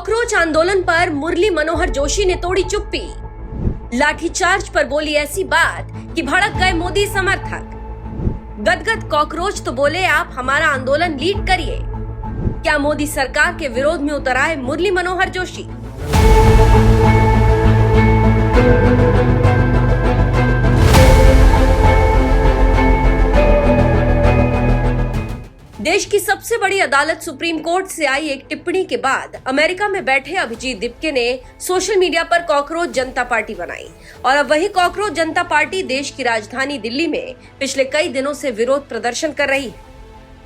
Cockroach आंदोलन पर मुरली मनोहर जोशी ने तोड़ी चुप्पी। लाठीचार्ज पर बोली ऐसी बात कि भड़क गए मोदी समर्थक। गदगद कॉकरोच तो बोले आप हमारा आंदोलन लीड करिए। क्या मोदी सरकार के विरोध में उतर आए मुरली मनोहर जोशी? देश की सबसे बड़ी अदालत सुप्रीम कोर्ट से आई एक टिप्पणी के बाद अमेरिका में बैठे अभिजीत दिपके ने सोशल मीडिया पर कॉकरोच जनता पार्टी बनाई और अब वही कॉकरोच जनता पार्टी देश की राजधानी दिल्ली में पिछले कई दिनों से विरोध प्रदर्शन कर रही है,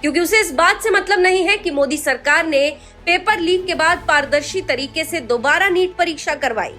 क्योंकि उसे इस बात से मतलब नहीं है कि मोदी सरकार ने पेपर लीक के बाद पारदर्शी तरीके से दोबारा नीट परीक्षा करवाई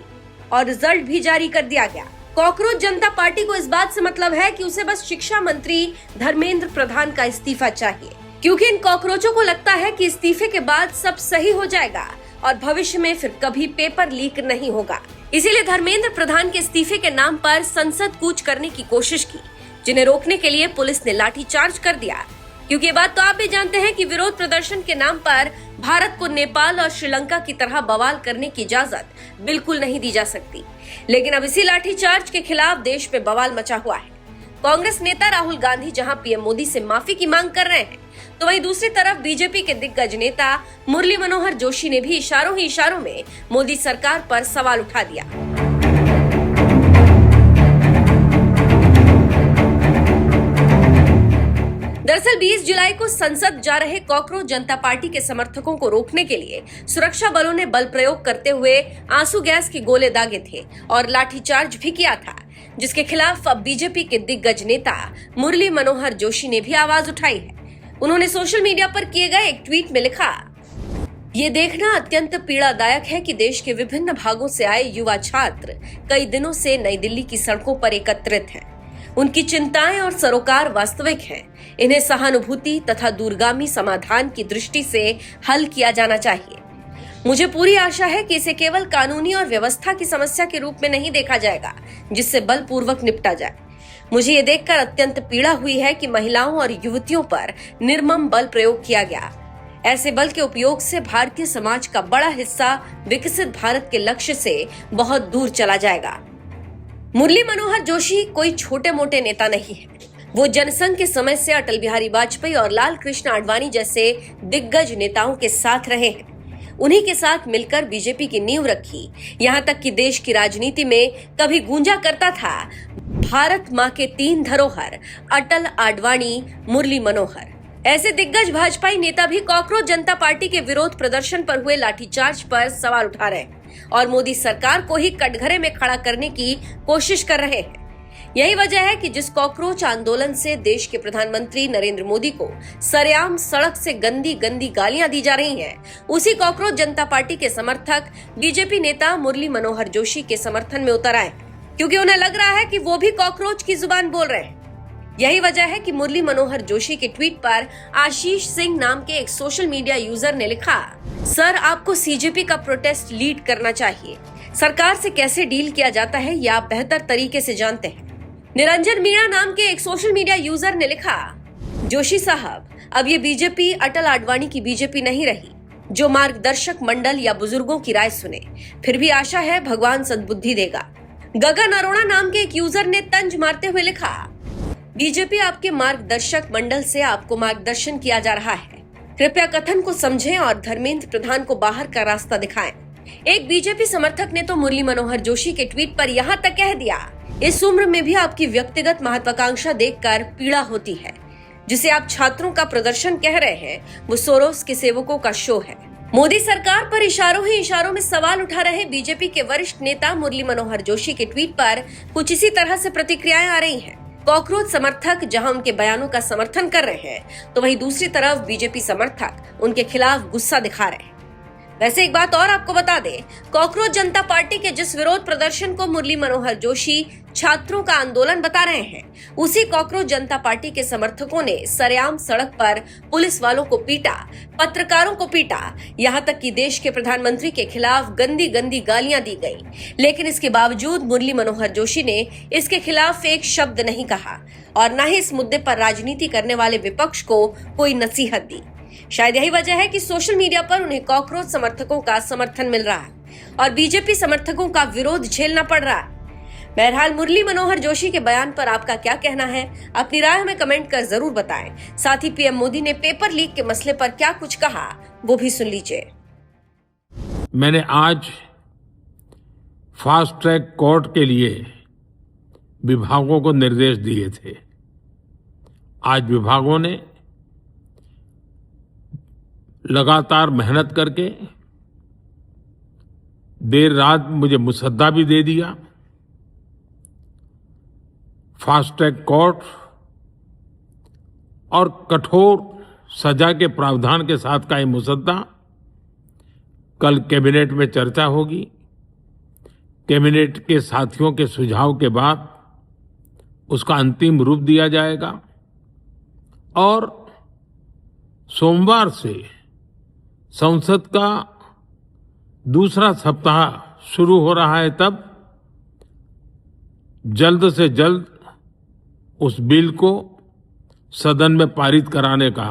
और रिजल्ट भी जारी कर दिया गया। कॉकरोच जनता पार्टी को इस बात से मतलब है कि उसे बस शिक्षा मंत्री धर्मेंद्र प्रधान का इस्तीफा चाहिए, क्योंकि इन कॉकरोचों को लगता है कि इस्तीफे के बाद सब सही हो जाएगा और भविष्य में फिर कभी पेपर लीक नहीं होगा। इसीलिए धर्मेंद्र प्रधान के इस्तीफे के नाम पर संसद कूच करने की कोशिश की, जिन्हें रोकने के लिए पुलिस ने लाठीचार्ज कर दिया। क्योंकि ये बात तो आप भी जानते हैं कि विरोध प्रदर्शन के नाम पर भारत को नेपाल और श्रीलंका की तरह बवाल करने की इजाजत बिल्कुल नहीं दी जा सकती। लेकिन अब इसी लाठीचार्ज के खिलाफ देश में बवाल मचा हुआ है। कांग्रेस नेता राहुल गांधी जहां पीएम मोदी से माफी की मांग कर रहे हैं, तो वहीं दूसरी तरफ बीजेपी के दिग्गज नेता मुरली मनोहर जोशी ने भी इशारों ही इशारों में मोदी सरकार पर सवाल उठा दिया। दरअसल 20 जुलाई को संसद जा रहे कॉकरोच जनता पार्टी के समर्थकों को रोकने के लिए सुरक्षा बलों ने बल प्रयोग करते हुए आंसू गैस के गोले दागे थे और लाठीचार्ज भी किया था, जिसके खिलाफ अब बीजेपी के दिग्गज नेता मुरली मनोहर जोशी ने भी आवाज उठाई है। उन्होंने सोशल मीडिया पर किए गए एक ट्वीट में लिखा, ये देखना अत्यंत पीड़ादायक है कि देश के विभिन्न भागों से आए युवा छात्र कई दिनों से नई दिल्ली की सड़कों पर एकत्रित हैं। उनकी चिंताएं और सरोकार वास्तविक हैं। इन्हें सहानुभूति तथा दूरगामी समाधान की दृष्टि से हल किया जाना चाहिए। मुझे पूरी आशा है कि इसे केवल कानूनी और व्यवस्था की समस्या के रूप में नहीं देखा जाएगा, जिससे बलपूर्वक निपटा जाए। मुझे ये देखकर अत्यंत पीड़ा हुई है कि महिलाओं और युवतियों पर निर्मम बल प्रयोग किया गया। ऐसे बल के उपयोग से भारतीय समाज का बड़ा हिस्सा विकसित भारत के लक्ष्य से बहुत दूर चला जाएगा। मुरली मनोहर जोशी कोई छोटे मोटे नेता नहीं है। वो जनसंघ के समय से अटल बिहारी वाजपेयी और लाल कृष्ण आडवाणी जैसे दिग्गज नेताओं के साथ रहे हैं। उन्हीं के साथ मिलकर बीजेपी की नींव रखी। यहाँ तक कि देश की राजनीति में कभी गूंजा करता था, भारत माँ के 3 धरोहर अटल, आडवाणी, मुरली मनोहर। ऐसे दिग्गज भाजपाई नेता भी कॉकरोच जनता पार्टी के विरोध प्रदर्शन पर हुए लाठीचार्ज पर सवाल उठा रहे हैं और मोदी सरकार को ही कटघरे में खड़ा करने की कोशिश कर रहे हैं। यही वजह है कि जिस कॉकरोच आंदोलन से देश के प्रधानमंत्री नरेंद्र मोदी को सरेआम सड़क से गंदी गंदी गालियां दी जा रही हैं, उसी कॉकरोच जनता पार्टी के समर्थक बीजेपी नेता मुरली मनोहर जोशी के समर्थन में उतर आए, क्योंकि उन्हें लग रहा है कि वो भी कॉकरोच की जुबान बोल रहे हैं। यही वजह है कि मुरली मनोहर जोशी के ट्वीट पर आशीष सिंह नाम के एक सोशल मीडिया यूजर ने लिखा, सर आपको सीजेपी का प्रोटेस्ट लीड करना चाहिए। सरकार से कैसे डील किया जाता है ये आप बेहतर तरीके से जानते हैं। निरंजन मीणा नाम के एक सोशल मीडिया यूजर ने लिखा, जोशी साहब अब ये बीजेपी अटल आडवाणी की बीजेपी नहीं रही जो मार्गदर्शक मंडल या बुजुर्गों की राय सुने। फिर भी आशा है भगवान सद्बुद्धि देगा। गगन अरोड़ा नाम के एक यूजर ने तंज मारते हुए लिखा, बीजेपी आपके मार्गदर्शक मंडल से आपको मार्गदर्शन किया जा रहा है। कृपया कथन को समझें और धर्मेंद्र प्रधान को बाहर का रास्ता दिखाएं। एक बीजेपी समर्थक ने तो मुरली मनोहर जोशी के ट्वीट पर यहाँ तक कह दिया, इस उम्र में भी आपकी व्यक्तिगत महत्वाकांक्षा देखकर पीड़ा होती है। जिसे आप छात्रों का प्रदर्शन कह रहे हैं वो सोरोस के सेवकों का शो है। मोदी सरकार पर इशारों ही इशारों में सवाल उठा रहे बीजेपी के वरिष्ठ नेता मुरली मनोहर जोशी के ट्वीट पर कुछ इसी तरह से प्रतिक्रियाएं आ रही हैं। कॉकरोच समर्थक जहां उनके बयानों का समर्थन कर रहे हैं, तो वहीं दूसरी तरफ बीजेपी समर्थक उनके खिलाफ गुस्सा दिखा रहे हैं। वैसे एक बात और आपको बता दें, कॉकरोच जनता पार्टी के जिस विरोध प्रदर्शन को मुरली मनोहर जोशी छात्रों का आंदोलन बता रहे हैं, उसी कॉकरोच जनता पार्टी के समर्थकों ने सरेआम सड़क पर पुलिस वालों को पीटा, पत्रकारों को पीटा, यहाँ तक कि देश के प्रधानमंत्री के खिलाफ गंदी गंदी गालियां दी गई। लेकिन इसके बावजूद मुरली मनोहर जोशी ने इसके खिलाफ एक शब्द नहीं कहा और न ही इस मुद्दे पर राजनीति करने वाले विपक्ष को कोई नसीहत दी। शायद यही वजह है कि सोशल मीडिया पर उन्हें कॉकरोच समर्थकों का समर्थन मिल रहा है और बीजेपी समर्थकों का विरोध झेलना पड़ रहा है। बहरहाल मुरली मनोहर जोशी के बयान पर आपका क्या कहना है? अपनी राय हमें कमेंट कर जरूर बताएं। साथ ही पीएम मोदी ने पेपर लीक के मसले पर क्या कुछ कहा वो भी सुन लीजिए। मैंने आज फास्ट ट्रैक कोर्ट के लिए विभागों को निर्देश दिए थे। आज विभागों ने लगातार मेहनत करके देर रात मुझे मुसद्दा भी दे दिया। फास्ट ट्रैक कोर्ट और कठोर सजा के प्रावधान के साथ का ये मुसद्दा कल कैबिनेट में चर्चा होगी। कैबिनेट के साथियों के सुझाव के बाद उसका अंतिम रूप दिया जाएगा और सोमवार से संसद का दूसरा सप्ताह शुरू हो रहा है, तब जल्द से जल्द उस बिल को सदन में पारित कराने का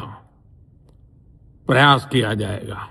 प्रयास किया जाएगा।